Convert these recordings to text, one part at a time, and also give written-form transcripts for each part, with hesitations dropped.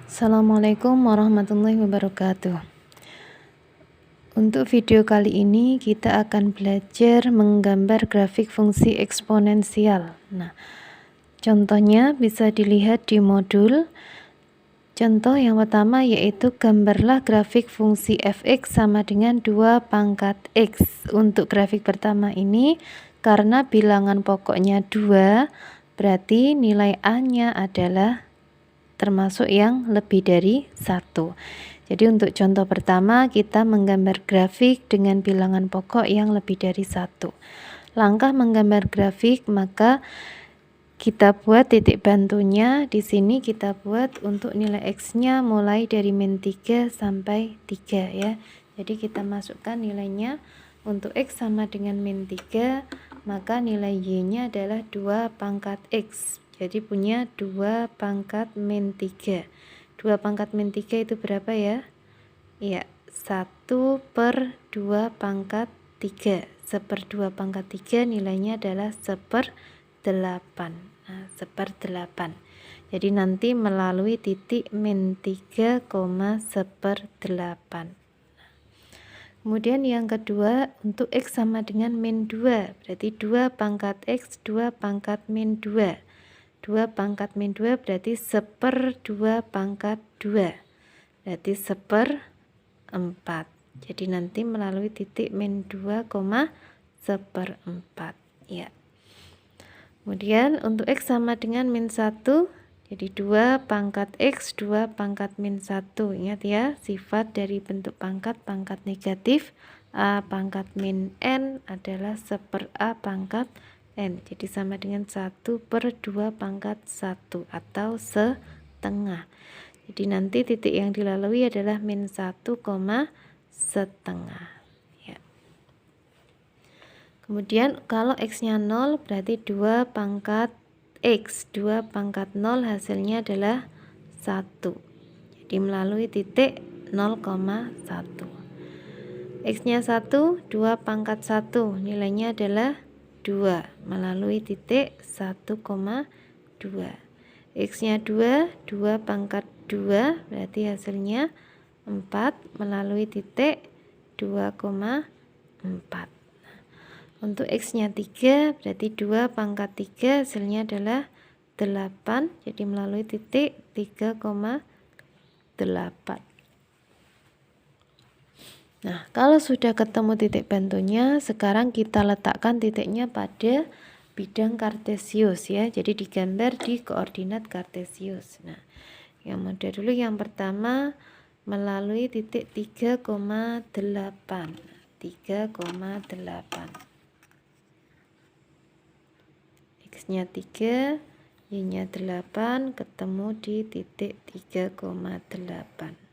Assalamualaikum warahmatullahi wabarakatuh. Untuk video kali ini kita akan belajar menggambar grafik fungsi eksponensial. Nah, contohnya bisa dilihat di modul. Contoh yang pertama yaitu gambarlah grafik fungsi fx sama dengan 2 pangkat x. Untuk grafik pertama ini karena bilangan pokoknya 2, berarti nilai a-nya adalah termasuk yang lebih dari 1. Jadi untuk contoh pertama kita menggambar grafik dengan bilangan pokok yang lebih dari 1. Langkah menggambar grafik, maka kita buat titik bantunya. Di sini kita buat untuk nilai x-nya mulai dari -3 sampai 3 ya. Jadi kita masukkan nilainya. Untuk x sama dengan -3, maka nilai y-nya adalah 2 pangkat x. Jadi punya 2 pangkat -3. 2 pangkat -3 itu berapa ya? Iya, 1/2 pangkat 3. 1/2 pangkat 3 nilainya adalah 1/8. Nah, 1/8. Jadi nanti melalui titik -3, 1/8. Kemudian yang kedua untuk x sama dengan -2, berarti 2 pangkat x, 2 pangkat -2. 2 pangkat -2 berarti 1/2 pangkat 2, berarti 1/4. Jadi nanti melalui titik -2, 1/4 ya. Kemudian untuk x sama dengan -1, jadi 2 pangkat x, 2 pangkat -1. Ingat ya, sifat dari bentuk pangkat negatif. A pangkat -n adalah 1/a pangkat n. Jadi sama dengan 1/2 pangkat 1 atau setengah. Jadi nanti titik yang dilalui adalah -1, setengah ya. Kemudian kalau x-nya 0 berarti 2 pangkat x, 2 pangkat 0 hasilnya adalah 1. Jadi melalui titik 0,1. X-nya 1, 2 pangkat 1 nilainya adalah 2 melalui titik 1,2. X-nya 2, 2 pangkat 2 berarti hasilnya 4 melalui titik 2,4. Untuk x-nya 3 berarti 2 pangkat 3 hasilnya adalah 8, jadi melalui titik 3,8. Nah, kalau sudah ketemu titik bantunya, sekarang kita letakkan titiknya pada bidang kartesius ya. Jadi digambar di koordinat kartesius. Nah, yang mudah dulu yang pertama melalui titik 3,8. 3,8. X-nya 3, Y-nya 8, ketemu di titik 3,8.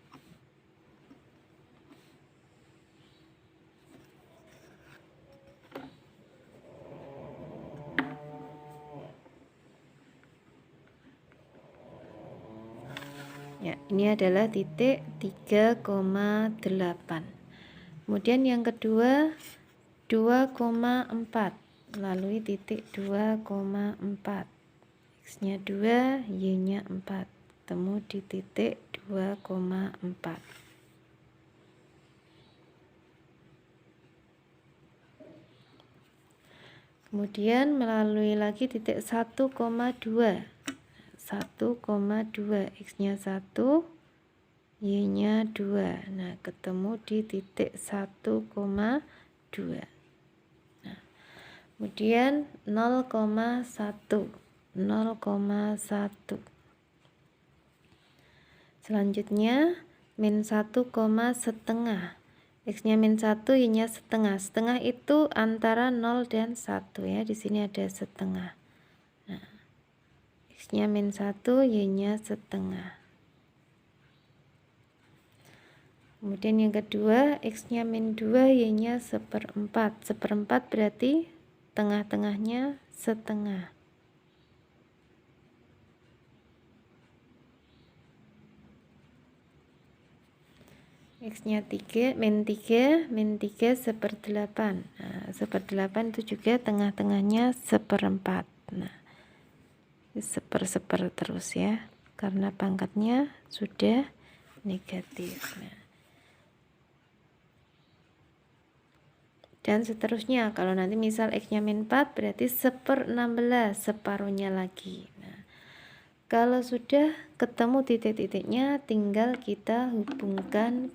Ya, ini adalah titik 3,8. Kemudian yang kedua 2,4 melalui titik 2,4. X-nya 2, Y-nya 4. Ketemu di titik 2,4. Kemudian melalui lagi titik 1,2. 1,2, X-nya 1, Y-nya 2. Nah, ketemu di titik 1,2. Nah, kemudian 0,1. 0,1. Selanjutnya -1, setengah. X-nya -1, Y-nya setengah. Setengah itu antara 0 dan 1 ya. Di sini ada setengah. Nah, X-nya -1, Y-nya setengah. Kemudian yang kedua, X-nya -2, Y-nya 1/4. 1/4 berarti tengah-tengahnya setengah. X-nya 3, -3, -3 1/8. Nah, 1/8 itu juga tengah-tengahnya 1/4. Nah, seper terus ya. karena pangkatnya sudah negatif. Nah, dan seterusnya, kalau nanti misal X-nya min 4 berarti 1/16, separuhnya lagi. Nah, kalau sudah ketemu titik-titiknya, tinggal kita hubungkan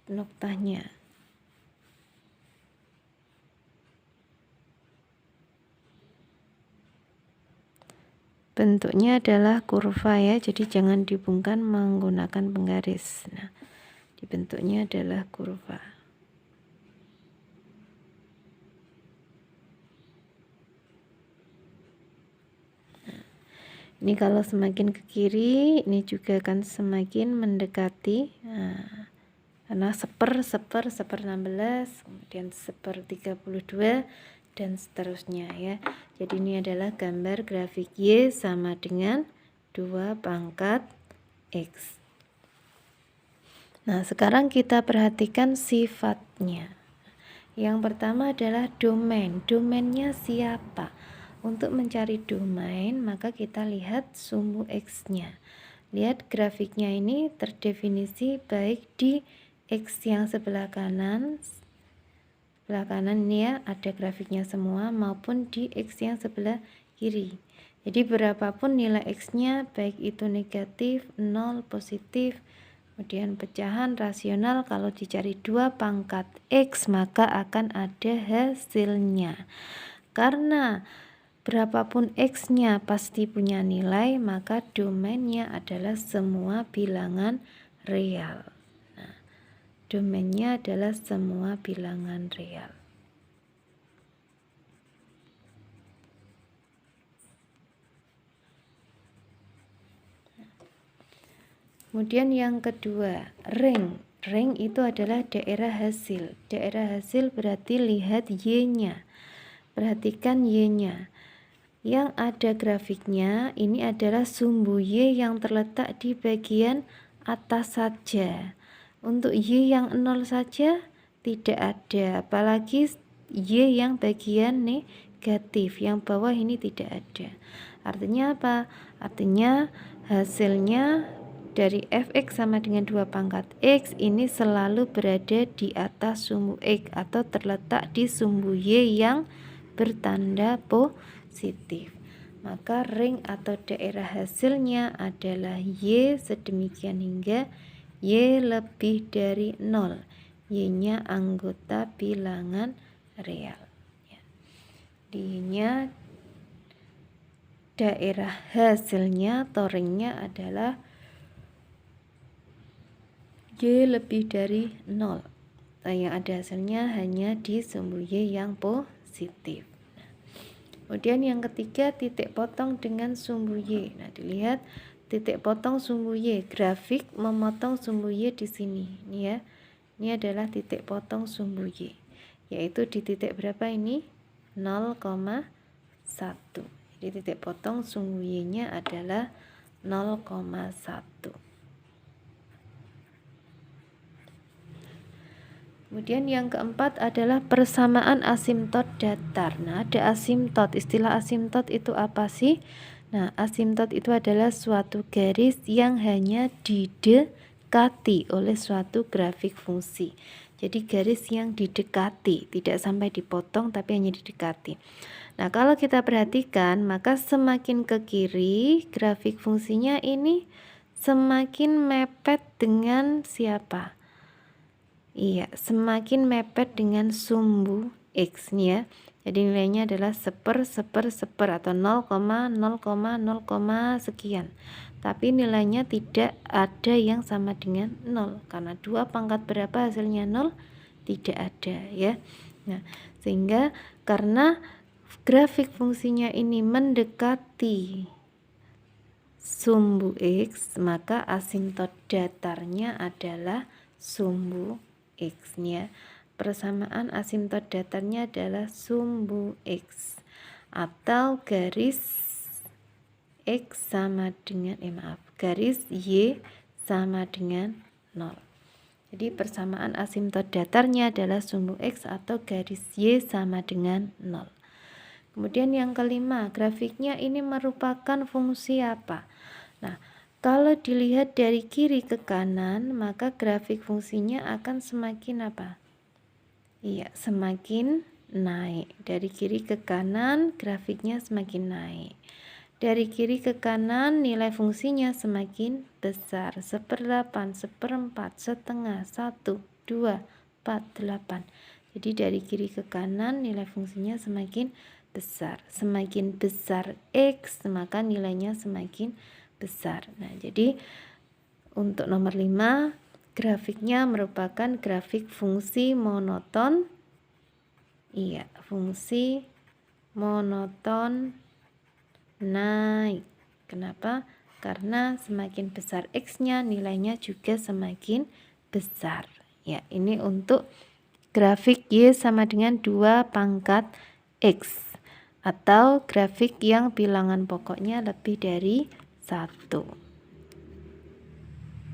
noktanya. Bentuknya adalah kurva ya, jadi jangan dihubungkan menggunakan penggaris. Nah, dibentuknya adalah kurva. Ini kalau semakin ke kiri, ini juga akan semakin mendekati. Nah, karena 1/16, kemudian 1/32, dan seterusnya ya. Jadi ini adalah gambar grafik Y sama dengan 2 pangkat X. Nah, sekarang kita perhatikan sifatnya. Yang pertama adalah domain. Domainnya siapa? Untuk mencari domain, maka kita lihat sumbu X-nya. Lihat grafiknya ini terdefinisi baik di X yang sebelah kanan ini ya, ada grafiknya semua, maupun di X yang sebelah kiri. Jadi berapapun nilai X-nya, baik itu negatif, 0, positif, kemudian pecahan, rasional, kalau dicari 2 pangkat X, maka akan ada hasilnya. Karena berapapun X-nya pasti punya nilai, maka domainnya adalah semua bilangan real. Nah, domainnya adalah semua bilangan real. Kemudian yang kedua, ring. Ring itu adalah daerah hasil. Daerah hasil berarti lihat Y-nya. Perhatikan Y-nya. Yang ada grafiknya ini adalah sumbu Y yang terletak di bagian atas saja. Untuk Y yang 0 saja tidak ada, apalagi Y yang bagian negatif, yang bawah ini tidak ada. Artinya apa? Artinya hasilnya dari fx sama dengan 2 pangkat X ini selalu berada di atas sumbu X atau terletak di sumbu Y yang bertanda positif. Maka ring atau daerah hasilnya adalah Y sedemikian hingga Y lebih dari 0. Y-nya anggota bilangan real. Y-nya daerah hasilnya atau ringnya adalah Y lebih dari 0. Yang ada hasilnya hanya di sumbu Y yang positif. Kemudian yang ketiga, titik potong dengan sumbu Y. Nah, dilihat titik potong sumbu Y. Grafik memotong sumbu Y di sini. Ini ya. Ini adalah titik potong sumbu Y. Yaitu di titik berapa ini? 0,1. Jadi titik potong sumbu Y-nya adalah 0,1. Kemudian yang keempat adalah persamaan asimtot datar. Nah, ada asimtot. Istilah asimtot itu apa sih? Nah, asimtot itu adalah suatu garis yang hanya didekati oleh suatu grafik fungsi. Jadi garis yang didekati, tidak sampai dipotong tapi hanya didekati. Nah, kalau kita perhatikan, maka semakin ke kiri grafik fungsinya ini semakin mepet dengan siapa? Iya, semakin mepet dengan sumbu X nih ya. Jadi nilainya adalah 1/10 atau 0,0,0, sekian. Tapi nilainya tidak ada yang sama dengan 0. Karena 2 pangkat berapa hasilnya 0? Tidak ada ya. Nah, sehingga karena grafik fungsinya ini mendekati sumbu X, maka asimtot datarnya adalah sumbu X-nya. Persamaan asimtot datarnya adalah sumbu X atau garis X sama dengan garis Y sama dengan 0. Jadi persamaan asimtot datarnya adalah sumbu X atau garis Y sama dengan 0. Kemudian yang kelima, grafiknya ini merupakan fungsi apa? Nah, kalau dilihat dari kiri ke kanan, maka grafik fungsinya akan semakin apa? Iya, semakin naik. Dari kiri ke kanan, grafiknya semakin naik. Dari kiri ke kanan, nilai fungsinya semakin besar. 1/8, 1/4, setengah, 1, 2, 4, 8. Jadi dari kiri ke kanan, nilai fungsinya semakin besar. Semakin besar X, maka nilainya semakin besar. Nah, jadi untuk nomor 5, grafiknya merupakan grafik fungsi monoton. Iya, fungsi monoton naik. Kenapa? Karena semakin besar X-nya, nilainya juga semakin besar. Ya, ini untuk grafik Y sama dengan 2 pangkat X, atau grafik yang bilangan pokoknya lebih dari 1.